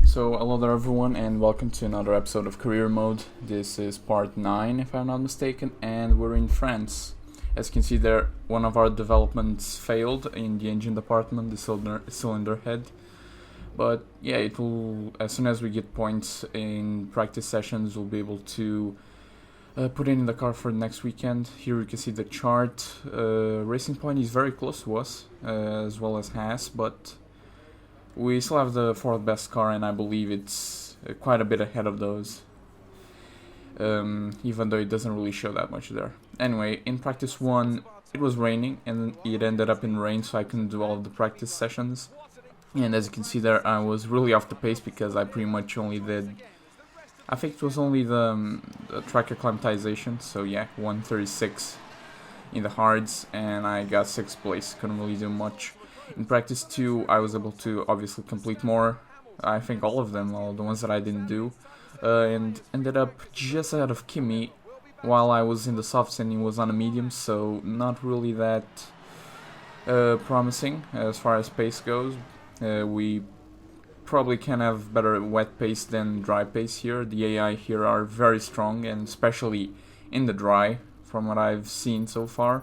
So hello there everyone and welcome to another episode of Career Mode. This is part 9 if I'm not mistaken, and we're in France. As you can see there, one of our developments failed in the engine department, the cylinder head. But yeah, it will, as soon as we get points in practice sessions, we'll be able to put it in the car for next weekend. Here you can see the chart. Racing Point is very close to us, as well as Haas, but we still have the fourth best car, and I believe it's quite a bit ahead of those, even though it doesn't really show that much there. Anyway, in practice 1, it was raining, and it ended up in rain, so I couldn't do all of the practice sessions. And as you can see there, I was really off the pace because I pretty much only did, I think it was only the track acclimatization, so yeah, 136 in the hards, and I got 6th place, couldn't really do much. In practice 2, I was able to obviously complete more, I think all of them, all the ones that I didn't do, and ended up just ahead of Kimi while I was in the softs and he was on a medium, so not really that promising as far as pace goes. We probably can have better wet pace than dry pace here. The AI here are very strong, and especially in the dry, from what I've seen so far.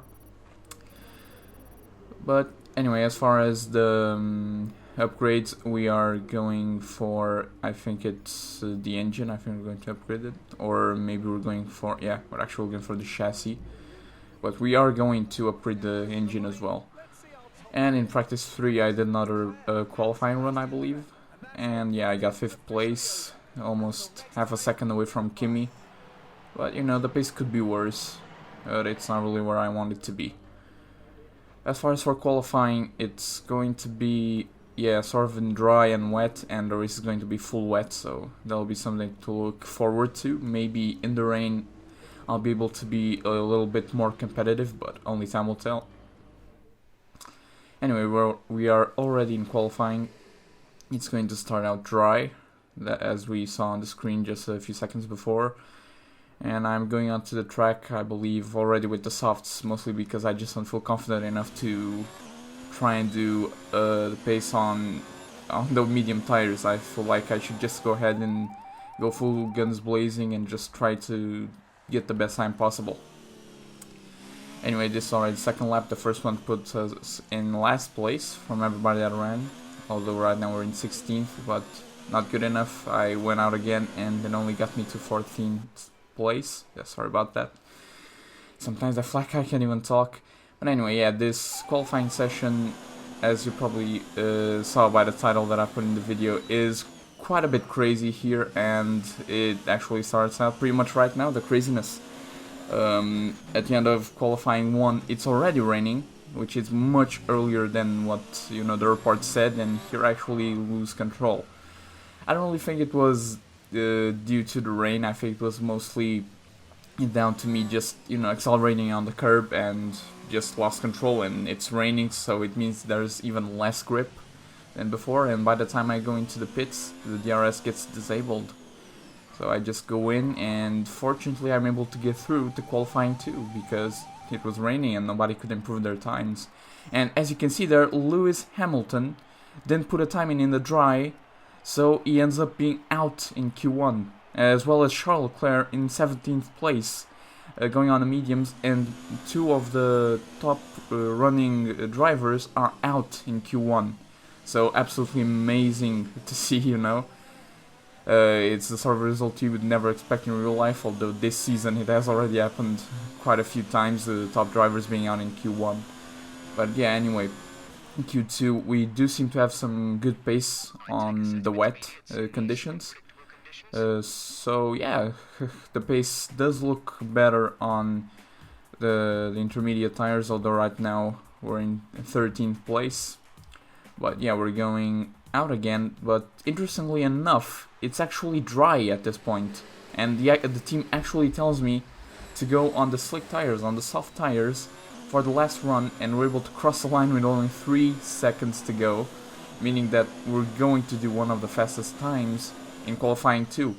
But anyway, as far as the upgrades, we are going for, I think it's the engine. I think we're going to upgrade it, or maybe we're going for, yeah, we're actually going for the chassis. But we are going to upgrade the engine as well. And in practice 3, I did another qualifying run, I believe. And yeah, I got 5th place, almost half a second away from Kimi. But you know, the pace could be worse, but it's not really where I want it to be. As far as for qualifying, it's going to be, yeah, sort of in dry and wet, and the race is going to be full wet, so that'll be something to look forward to. Maybe in the rain I'll be able to be a little bit more competitive, but only time will tell. Anyway, we are already in qualifying. It's going to start out dry, as we saw on the screen just a few seconds before. And I'm going onto the track, I believe, already with the softs, mostly because I just don't feel confident enough to try and do the pace on the medium tires. I feel like I should just go ahead and go full guns blazing and just try to get the best time possible. Anyway, this is already the second lap. The first one puts us in last place from everybody that ran, although right now we're in 16th, but not good enough. I went out again and it only got me to 14th place. Yeah, sorry about that. Sometimes I feel like I can't even talk. But anyway, yeah, this qualifying session, as you probably saw by the title that I put in the video, is quite a bit crazy here, and it actually starts out pretty much right now, the craziness. At the end of qualifying 1, it's already raining, which is much earlier than what the report said, and here I actually lose control. I don't really think it was due to the rain. I think it was mostly down to me just accelerating on the curb and just lost control, and it's raining, so it means there's even less grip than before, and by the time I go into the pits, the DRS gets disabled. So I just go in, and fortunately I'm able to get through to qualifying 2 because it was raining and nobody could improve their times. And as you can see there, Lewis Hamilton didn't put a time in the dry, so he ends up being out in Q1, as well as Charles Leclerc in 17th place, going on the mediums, and 2 of the top running drivers are out in Q1. So absolutely amazing to see, It's the sort of result you would never expect in real life, although this season it has already happened quite a few times, the top drivers being out in Q1. But yeah, anyway, in Q2 we do seem to have some good pace on the wet conditions. So yeah, the pace does look better on the intermediate tires, although right now we're in 13th place. But yeah, we're going out again, but interestingly enough, it's actually dry at this point, and the team actually tells me to go on the slick tires, on the soft tires, for the last run, and we're able to cross the line with only 3 seconds to go, meaning that we're going to do one of the fastest times in qualifying 2,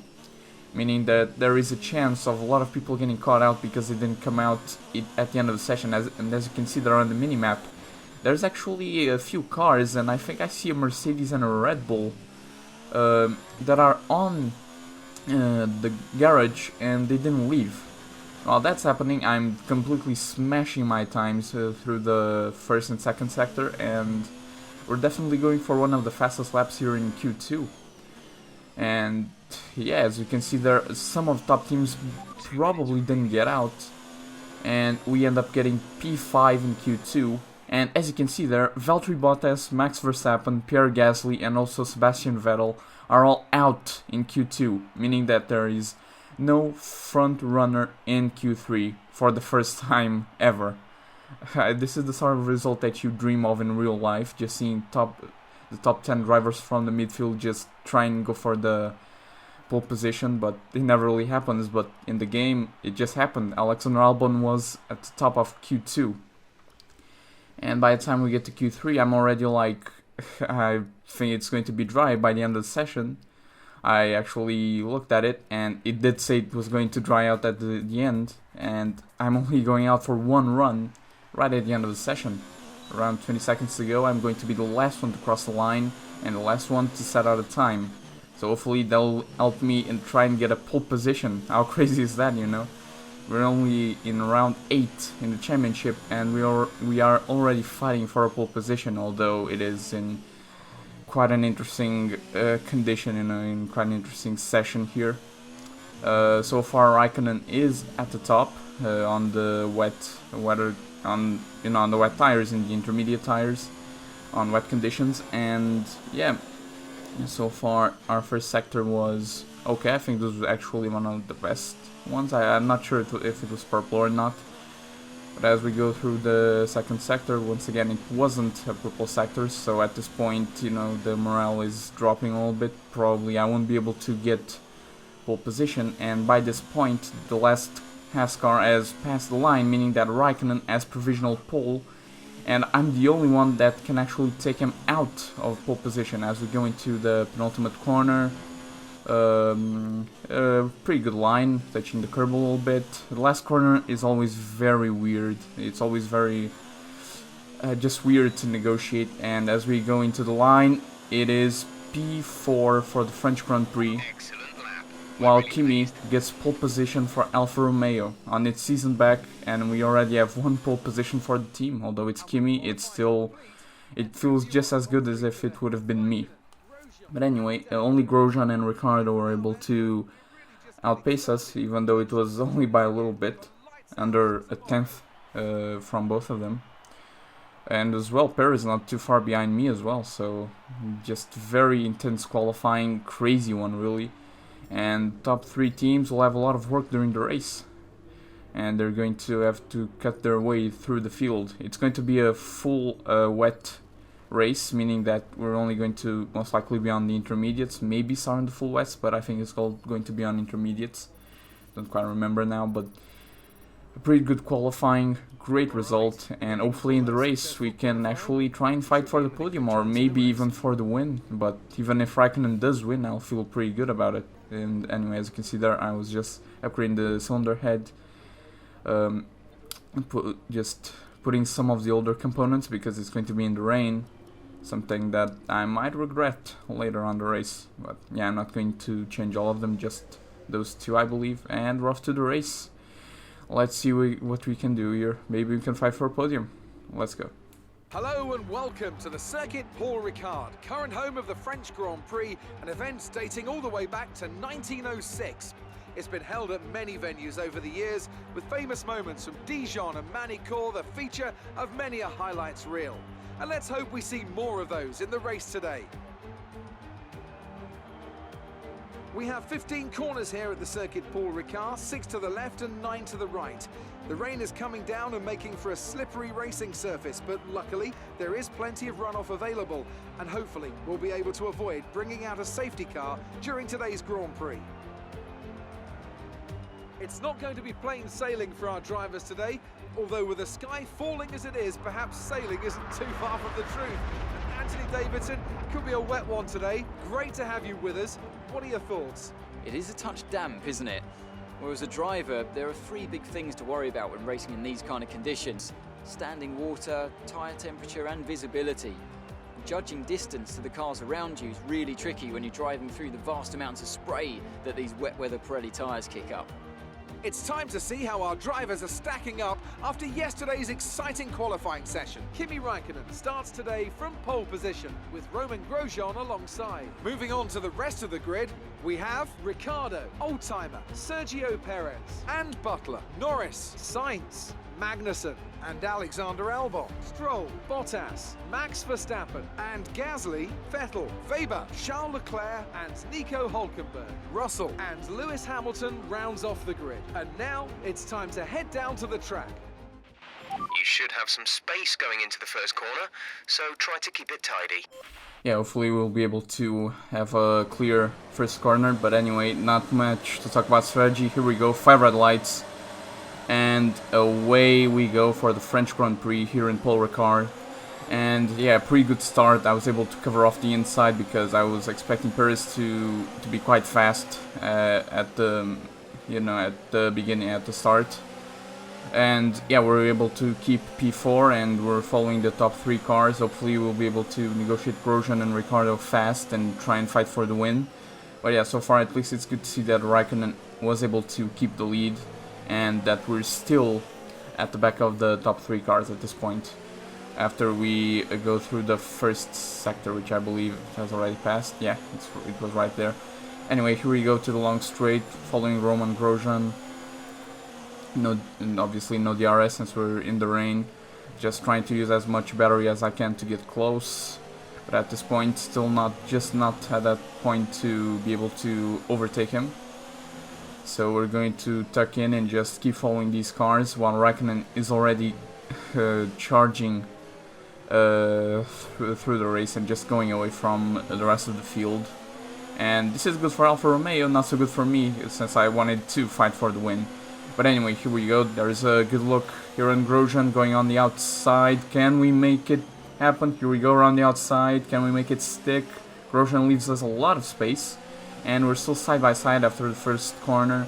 meaning that there is a chance of a lot of people getting caught out because they didn't come out at the end of the session, and as you can see there on the minimap, there's actually a few cars, and I think I see a Mercedes and a Red Bull that are on the garage and they didn't leave. While that's happening, I'm completely smashing my times through the first and second sector, and we're definitely going for one of the fastest laps here in Q2. And yeah, as you can see there, some of the top teams probably didn't get out, and we end up getting P5 in Q2. And as you can see there, Valtteri Bottas, Max Verstappen, Pierre Gasly, and also Sebastian Vettel are all out in Q2, meaning that there is no front runner in Q3 for the first time ever. This is the sort of result that you dream of in real life, just seeing the top 10 drivers from the midfield just try and go for the pole position, but it never really happens. But in the game, it just happened. Alexander Albon was at the top of Q2. And by the time we get to Q3, I'm already like, I think it's going to be dry by the end of the session. I actually looked at it, and it did say it was going to dry out at the end, and I'm only going out for one run right at the end of the session. Around 20 seconds to go, I'm going to be the last one to cross the line, and the last one to set out a time. So hopefully they'll help me and try and get a pole position. How crazy is that, you know? We're only in round 8 in the championship, and we are already fighting for a pole position, although it is in quite an interesting condition, in quite an interesting session here. So far, Raikkonen is at the top on the on the wet tires, in the intermediate tires, on wet conditions, and yeah. So far, our first sector was okay. I think this was actually one of the best ones. I'm not sure if it was purple or not. But as we go through the second sector, once again, it wasn't a purple sector. So at this point, you know, the morale is dropping a little bit. Probably I won't be able to get pole position. And by this point, the last Haas car has passed the line, meaning that Raikkonen has provisional pole. And I'm the only one that can actually take him out of pole position as we go into the penultimate corner. Pretty good line, touching the curb a little bit. The last corner is always very weird. It's always very just weird to negotiate. And as we go into the line, it is P4 for the French Grand Prix, while Kimi gets pole position for Alfa Romeo on its season back, and we already have one pole position for the team. Although it's Kimi, it feels just as good as if it would have been me. But anyway, only Grosjean and Ricciardo were able to outpace us, even though it was only by a little bit, under a tenth from both of them. And as well, Perez is not too far behind me as well, so just very intense qualifying, crazy one really. And top 3 teams will have a lot of work during the race, and they're going to have to cut their way through the field. It's going to be a full wet race, meaning that we're only going to most likely be on the intermediates, maybe start on the full wets, but I think it's going to be on intermediates. Don't quite remember now, but a pretty good qualifying, great result, and hopefully in the race we can actually try and fight for the podium, or maybe even for the win. But even if Raikkonen does win, I'll feel pretty good about it. And anyway, as you can see there, I was just upgrading the cylinder head, just putting some of the older components because it's going to be in the rain. Something that I might regret later on the race. But yeah, I'm not going to change all of them, just those 2 I believe. And we're off to the race. Let's see what we can do here. Maybe we can fight for a podium. Let's go. Hello and welcome to the Circuit Paul Ricard, current home of the French Grand Prix, an event dating all the way back to 1906. It's been held at many venues over the years, with famous moments from Dijon and Manicourt the feature of many a highlights reel. And let's hope we see more of those in the race today. We have 15 corners here at the Circuit Paul Ricard, 6 to the left and 9 to the right. The rain is coming down and making for a slippery racing surface, but luckily there is plenty of runoff available, and hopefully we'll be able to avoid bringing out a safety car during today's Grand Prix. It's not going to be plain sailing for our drivers today, although with the sky falling as it is, perhaps sailing isn't too far from the truth. And Anthony Davidson, could be a wet one today. Great to have you with us. What are your thoughts? It is a touch damp, isn't it? Well, as a driver, there are 3 big things to worry about when racing in these kind of conditions: standing water, tyre temperature and visibility. judging distance to the cars around you is really tricky when you're driving through the vast amounts of spray that these wet weather Pirelli tyres kick up. It's time to see how our drivers are stacking up after yesterday's exciting qualifying session. Kimi Räikkönen starts today from pole position with Roman Grosjean alongside. Moving on to the rest of the grid, we have Ricciardo, Oldtimer, Sergio Perez and Butler, Norris, Sainz, Magnussen and Alexander Albon, Stroll, Bottas, Max Verstappen and Gasly, Vettel, Weber, Charles Leclerc and Nico Hülkenberg. Russell and Lewis Hamilton rounds off the grid. And now it's time to head down to the track. You should have some space going into the first corner, so try to keep it tidy. Yeah, hopefully we'll be able to have a clear first corner, but anyway, not much to talk about strategy. Here we go, 5 red lights. And away we go for the French Grand Prix here in Paul Ricard. And yeah, pretty good start. I was able to cover off the inside because I was expecting Perez to be quite fast at the beginning, at the start. And yeah, we were able to keep P4 and we're following the top 3 cars. Hopefully we'll be able to negotiate Grosjean and Ricciardo fast and try and fight for the win. But yeah, so far at least it's good to see that Räikkönen was able to keep the lead and that we're still at the back of the top 3 cars at this point. After we go through the first sector, which I believe has already passed. Yeah, it was right there. Anyway, here we go to the long straight, following Roman Grosjean. And obviously no DRS since we're in the rain. Just trying to use as much battery as I can to get close. But at this point, still not at that point to be able to overtake him. So we're going to tuck in and just keep following these cars while Räikkönen is already charging through the race and just going away from the rest of the field. And this is good for Alfa Romeo, not so good for me since I wanted to fight for the win. But anyway, here we go. There's a good look here on Grosjean going on the outside. Can we make it happen? Here we go around the outside. Can we make it stick? Grosjean leaves us a lot of space. And we're still side by side after the first corner.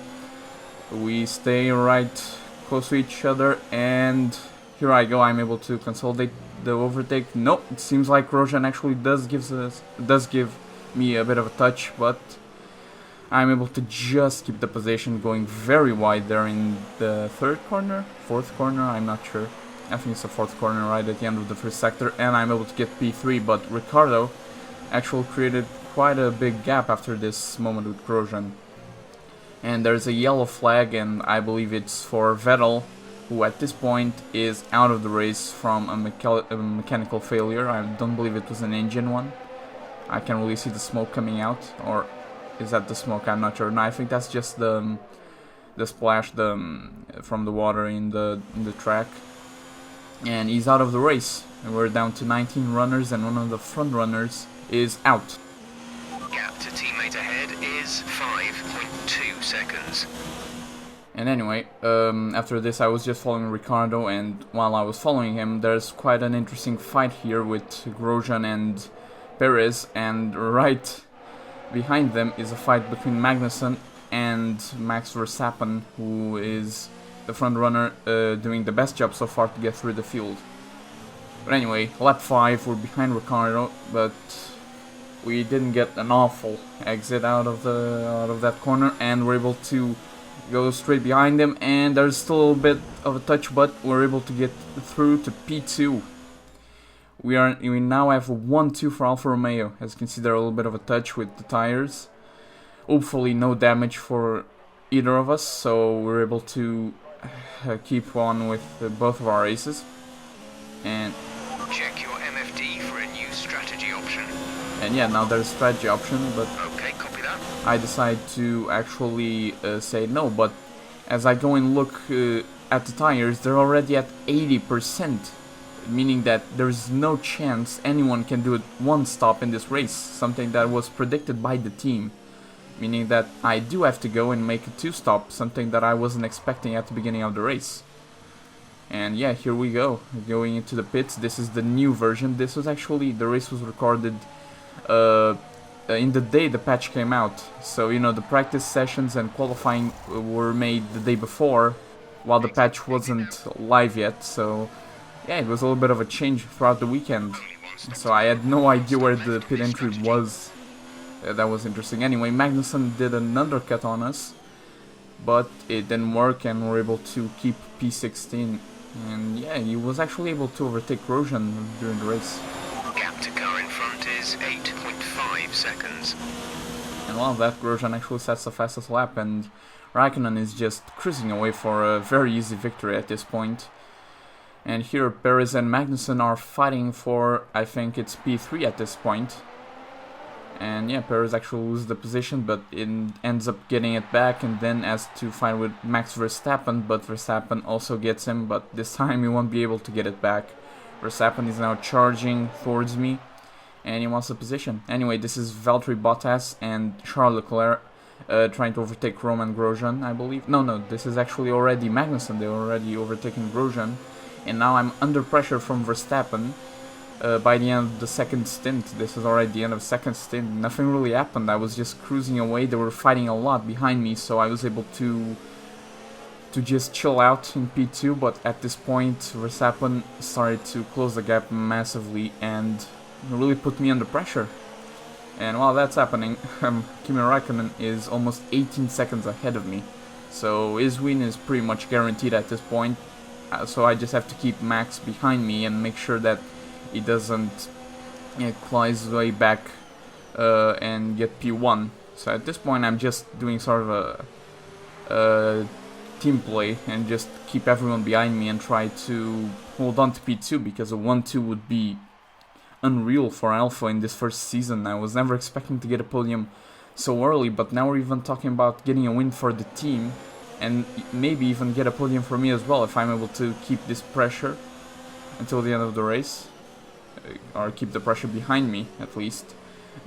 We stay right close to each other, and here I go. I'm able to consolidate the overtake. Nope, it seems like Grosjean actually does give me a bit of a touch, but I'm able to just keep the position, going very wide there in the fourth corner, I'm not sure. I think it's the fourth corner right at the end of the first sector, and I'm able to get P3, but Ricciardo actually created quite a big gap after this moment with Grosjean. And there's a yellow flag, and I believe it's for Vettel, who at this point is out of the race from a mechanical failure. I don't believe it was an engine one. I can really see the smoke coming out, or is that the smoke? I'm not sure. No, I think that's just the splash from the water in the track. And he's out of the race. And we're down to 19 runners, and one of the front runners is out. Gap to teammate ahead is 5.2 seconds. And anyway, after this I was just following Ricciardo, and while I was following him, there's quite an interesting fight here with Grosjean and Perez, and right behind them is a fight between Magnussen and Max Verstappen, who is the front runner doing the best job so far to get through the field. But anyway, lap 5, we're behind Ricciardo, but we didn't get an awful exit out of that corner, and we're able to go straight behind him, and there's still a bit of a touch, but we're able to get through to P2. We now have a 1-2 for Alfa Romeo. As you can see, there's a little bit of a touch with the tires. Hopefully no damage for either of us, so we're able to keep on with both of our races. And check your MFD for a new strategy option. And yeah, now there's a strategy option, but okay, copy that. I decide to actually say no, but as I go and look at the tires, they're already at 80%, meaning that there's no chance anyone can do it one stop in this race, something that was predicted by the team, meaning that I do have to go and make a 2-stop, something that I wasn't expecting at the beginning of the race. And yeah, here we go, going into the pits. This is the new version. This was actually, the race was recorded in the day the patch came out. So, you know, the practice sessions and qualifying were made the day before, while the patch wasn't live yet. So, yeah, it was a little bit of a change throughout the weekend. So I had no idea where the pit entry was. That was interesting. Anyway, Magnussen did an undercut on us, but it didn't work and we were able to keep P16. And yeah, he was actually able to overtake Grosjean during the race. Gap to car in front is 8.5 seconds. And while that, Grosjean actually sets the fastest lap, and Raikkonen is just cruising away for a very easy victory at this point. And here Perez and Magnussen are fighting for, I think it's P3 at this point. And yeah, Perez actually loses the position, but it ends up getting it back and then has to fight with Max Verstappen, but Verstappen also gets him, but this time he won't be able to get it back. Verstappen is now charging towards me, and he wants the position. Anyway, this is Valtteri Bottas and Charles Leclerc trying to overtake Roman Grosjean, I believe. No, this is actually already Magnussen. They're already overtaking Grosjean, and now I'm under pressure from Verstappen. By the end of the second stint, this is already the end of the second stint, nothing really happened. I was just cruising away. They were fighting a lot behind me, so I was able to just chill out in P2, but at this point Verstappen started to close the gap massively and really put me under pressure. And while that's happening, Kimi Raikkonen is almost 18 seconds ahead of me, so his win is pretty much guaranteed at this point. So I just have to keep Max behind me and make sure that he doesn't claw his way back and get P1. So at this point I'm just doing sort of a team play and just keep everyone behind me and try to hold on to P2, because a 1-2 would be unreal for Alpha in this first season. I was never expecting to get a podium so early, but now we're even talking about getting a win for the team and maybe even get a podium for me as well if I'm able to keep this pressure until the end of the race. Or keep the pressure behind me, at least.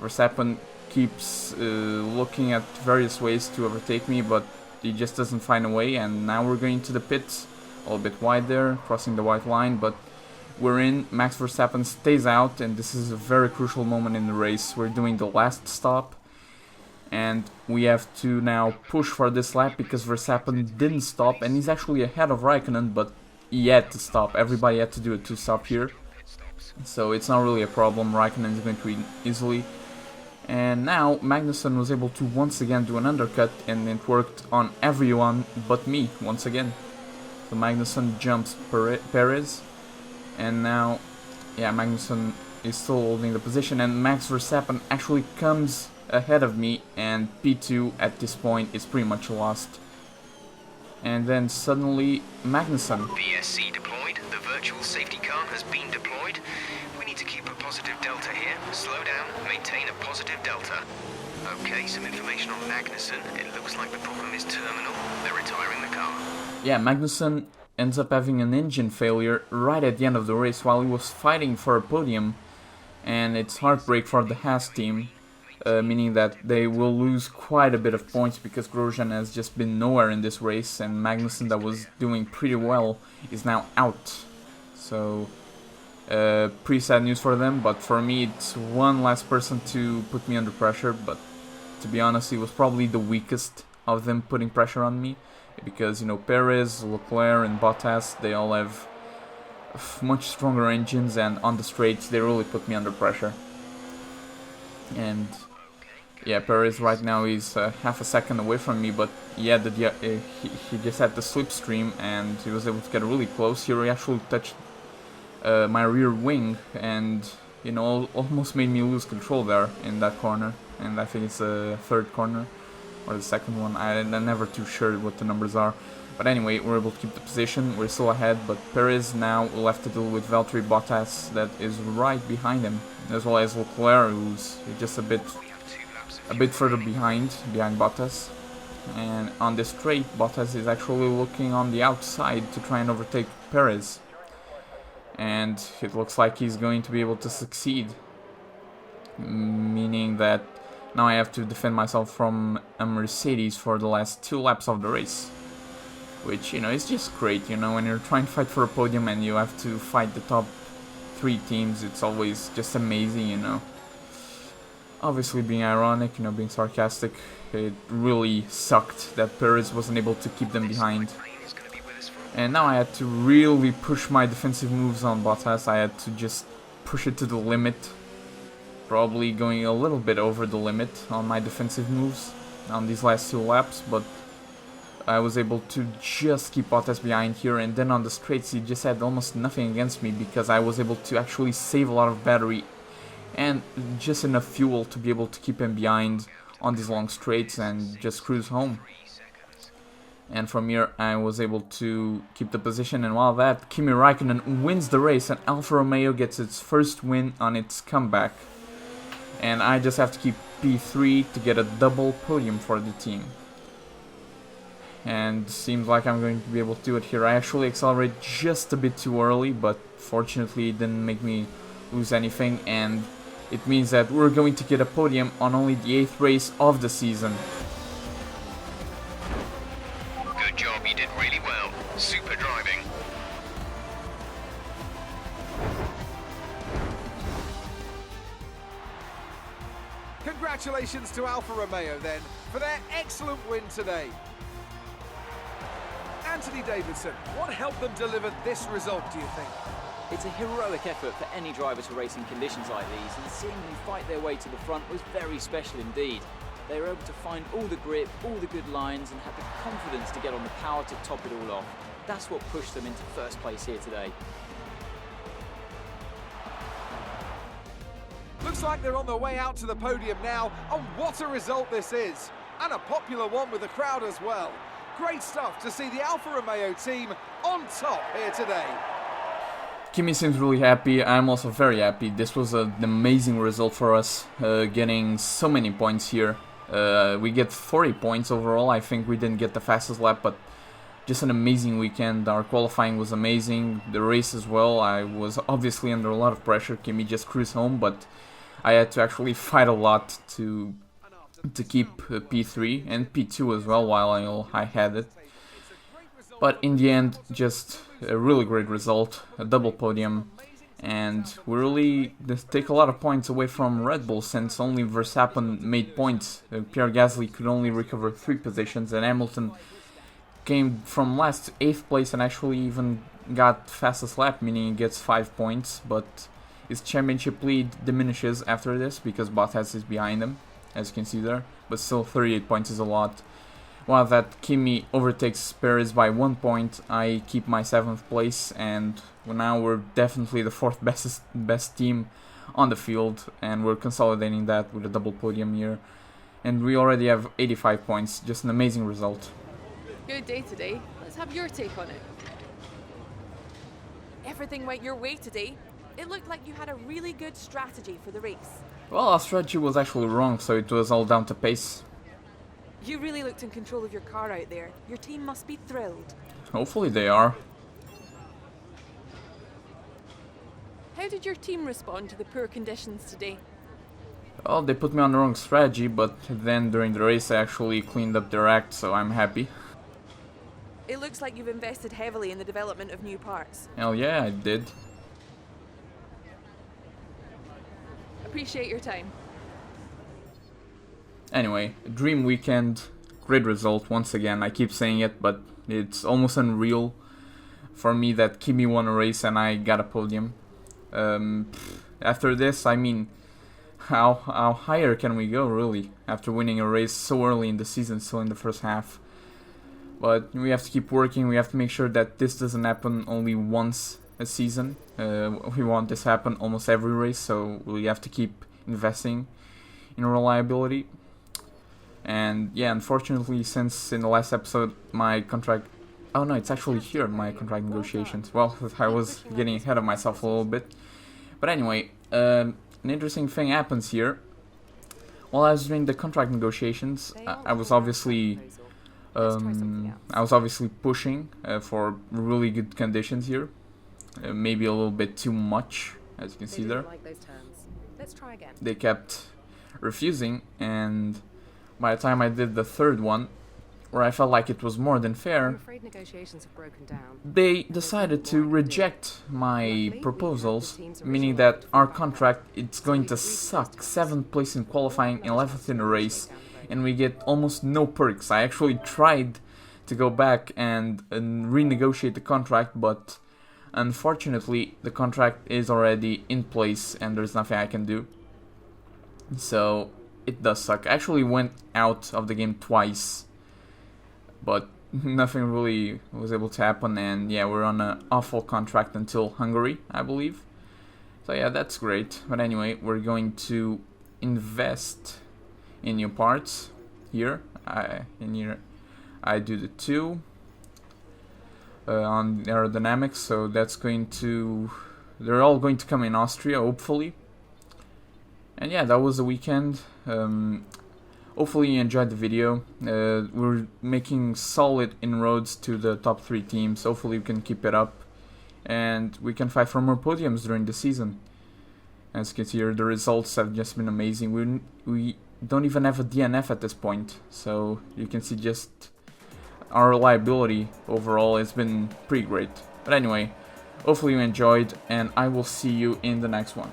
Verstappen keeps looking at various ways to overtake me, but he just doesn't find a way, and now we're going to the pits, a little bit wide there, crossing the white line, but we're in. Max Verstappen stays out, and this is a very crucial moment in the race. We're doing the last stop, and we have to now push for this lap, because Verstappen didn't stop, and he's actually ahead of Raikkonen, but he had to stop. Everybody had to do a 2-stop here. So it's not really a problem. Raikkonen is going to win easily. And now Magnussen was able to once again do an undercut, and it worked on everyone but me once again. So Magnussen jumps Perez, and now Magnussen is still holding the position, and Max Verstappen actually comes ahead of me, and P2 at this point is pretty much lost. And then suddenly Magnussen. VSC deployed. The virtual safety car has been deployed. We need to keep a positive delta here. Slow down, maintain a positive delta. Okay, some information on Magnussen. It looks like the problem is terminal. They're retiring the car. Yeah, Magnussen ends up having an engine failure right at the end of the race while he was fighting for a podium. And it's heartbreak for the Haas team. Meaning that they will lose quite a bit of points, because Grosjean has just been nowhere in this race, and Magnussen, that was doing pretty well, is now out. So pretty sad news for them, but for me it's one last person to put me under pressure. But to be honest, he was probably the weakest of them putting pressure on me, because, you know, Perez, Leclerc and Bottas, they all have much stronger engines, and on the straights they really put me under pressure. And yeah, Perez right now is half a second away from me, but he just had the slipstream and he was able to get really close. He actually touched my rear wing, and, you know, almost made me lose control there in that corner. And I think it's the third corner or the second one. I'm never too sure what the numbers are. But anyway, we're able to keep the position. We're still ahead, but Perez now will have to deal with Valtteri Bottas, that is right behind him, as well as Leclerc, who's just a bit further behind Bottas. And on this straight, Bottas is actually looking on the outside to try and overtake Perez, and it looks like he's going to be able to succeed, meaning that now I have to defend myself from a Mercedes for the last 2 laps of the race, which, you know, is just great. You know, when you're trying to fight for a podium and you have to fight the top 3 teams, it's always just amazing, you know. Obviously being ironic, you know, being sarcastic, it really sucked that Perez wasn't able to keep them behind. And now I had to really push my defensive moves on Bottas. I had to just push it to the limit. Probably going a little bit over the limit on my defensive moves on these last 2 laps, but I was able to just keep Bottas behind here, and then on the straights he just had almost nothing against me because I was able to actually save a lot of battery and just enough fuel to be able to keep him behind on these long straights and just cruise home. And from here I was able to keep the position, and while that, Kimi Raikkonen wins the race and Alfa Romeo gets its first win on its comeback. And I just have to keep P3 to get a double podium for the team. And seems like I'm going to be able to do it here. I actually accelerated just a bit too early, but fortunately it didn't make me lose anything, and it means that we're going to get a podium on only the 8th race of the season. Good job, you did really well. Super driving. Congratulations to Alfa Romeo then for their excellent win today. Anthony Davidson, what helped them deliver this result, do you think? It's a heroic effort for any driver to race in conditions like these, and seeing them fight their way to the front was very special indeed. They were able to find all the grip, all the good lines, and had the confidence to get on the power to top it all off. That's what pushed them into first place here today. Looks like they're on their way out to the podium now, and what a result this is! And a popular one with the crowd as well. Great stuff to see the Alfa Romeo team on top here today. Kimi seems really happy. I'm also very happy. This was an amazing result for us, getting so many points here. We get 40 points overall. I think we didn't get the fastest lap, but just an amazing weekend. Our qualifying was amazing, the race as well. I was obviously under a lot of pressure. Kimi just cruised home, but I had to actually fight a lot to keep P3 and P2 as well while I had it. But in the end, just a really great result, a double podium, and we really take a lot of points away from Red Bull, since only Verstappen made points. Pierre Gasly could only recover 3 positions, and Hamilton came from last to 8th place and actually even got fastest lap, meaning he gets 5 points, but his championship lead diminishes after this because Bottas is behind him, as you can see there, but still 38 points is a lot. While that Kimi overtakes Perez by 1 point, I keep my 7th place, and now we're definitely the 4th best team on the field, and we're consolidating that with a double podium here. And we already have 85 points, just an amazing result. Good day today. Let's have your take on it. Everything went your way today. It looked like you had a really good strategy for the race. Well, our strategy was actually wrong, so it was all down to pace. You really looked in control of your car out there. Your team must be thrilled. Hopefully they are. How did your team respond to the poor conditions today? Well, they put me on the wrong strategy, but then during the race I actually cleaned up their act, so I'm happy. It looks like you've invested heavily in the development of new parts. Hell yeah, I did. Appreciate your time. Anyway, dream weekend, great result once again. I keep saying it, but it's almost unreal for me that Kimi won a race and I got a podium. After this, I mean, how higher can we go, really, after winning a race so early in the season, still in the first half? But we have to keep working. We have to make sure that this doesn't happen only once a season. We want this to happen almost every race, so we have to keep investing in reliability. And yeah, unfortunately, since in the last episode my contract... Oh no, it's actually here, my contract negotiations. Well, I was getting ahead of myself a little bit. But anyway, an interesting thing happens here. While I was doing the contract negotiations, I was obviously pushing for really good conditions here. Maybe a little bit too much, as you can see there. They kept refusing, and by the time I did the third one, where I felt like it was more than fair, they decided to reject my proposals, meaning that our contract, it's going to suck. 7th place in qualifying, 11th in the race, and we get almost no perks. I actually tried to go back and renegotiate the contract, but Unfortunately, the contract is already in place and there's nothing I can do. So it does suck. I actually went out of the game twice, but nothing really was able to happen, and yeah, we're on an awful contract until Hungary, I believe. So yeah, that's great. But anyway, we're going to invest in new parts here. I do the 2 on aerodynamics, so that's going to, they're all going to come in Austria, hopefully. And yeah, that was the weekend. Hopefully you enjoyed the video. We're making solid inroads to the top 3 teams. Hopefully we can keep it up, and we can fight for more podiums during the season. As you can see here, the results have just been amazing. We don't even have a DNF at this point, so you can see just our reliability overall has been pretty great. But anyway, hopefully you enjoyed, and I will see you in the next one.